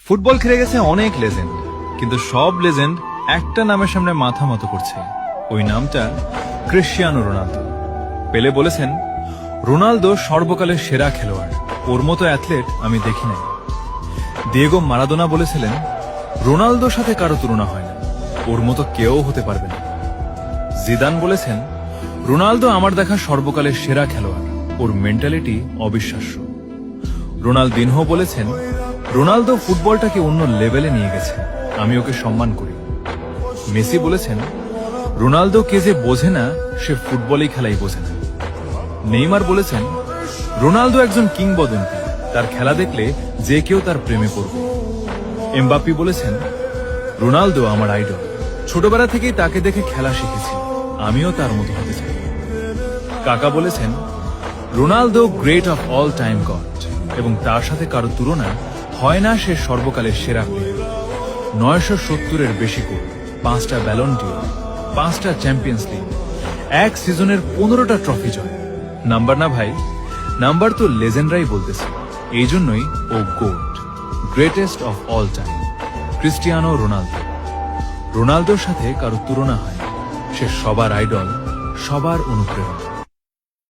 Football খেলে গেছে অনেক লেজেন্ড, কিন্তু সব লেজেন্ড একটা নামের সামনে মাথা মতো করছে। ওই নামটা ক্রিশ্চিয়ানো রোনালদো। পেলে বলেছেন, রোনালদো সর্বকালের সেরা খেলোয়াড়, ওর মতো অ্যাথলেট আমি দেখি নাই। দিয়েগো মারাদোনা বলেছিলেন, রোনালদোর সাথে কারো তুলনা হয় না, ওর মতো কেউ হতে পারবে না। জিদান বলেছেন, রোনালদো আমার দেখা সর্বকালের সেরা খেলোয়াড়, ওর মেন্টালিটি অবিশ্বাস্য। রোনালদিনহো বলেছেন, রোনালদো ফুটবলটাকে অন্য লেভেলে নিয়ে গেছে, আমি ওকে সম্মান করি। মেসি বলেছেন, রোনালদো কে যে বোঝে না সে ফুটবলই খেলাই বোঝে না। নেইমার বলেছেন, রোনালদো একজন কিংবদন্তি, তার খেলা দেখলে যে কেউ তার প্রেমে পড়বে। এমবাপ্পে বলেছেন, রোনালদো আমার আইডল, ছোটবেলা থেকেই তাকে দেখে খেলা শিখেছি, আমিও তার মতো হতে চাই। কাকা বলেছেন, Ronaldo great of all time god, এবং তার সাথে কারো তুলনা হয় না, সে সর্বকালের সেরা প্লেয়ার। 970-এর বেশি গোল, 5টা ব্যালন ডি'র, 5টা চ্যাম্পিয়ন্স লিগ, এক সিজনের 15টা ট্রফি জয়। নাম্বার না ভাই, নাম্বার তো লেজেন্ডরাই বলতেছে। এই জন্যই ও GOAT, greatest of all time, Cristiano Ronaldo. রোনালদোর সাথে কারো তুলনা হয় না, সে সবার আইডল, সবার অনুপ্রেরণা।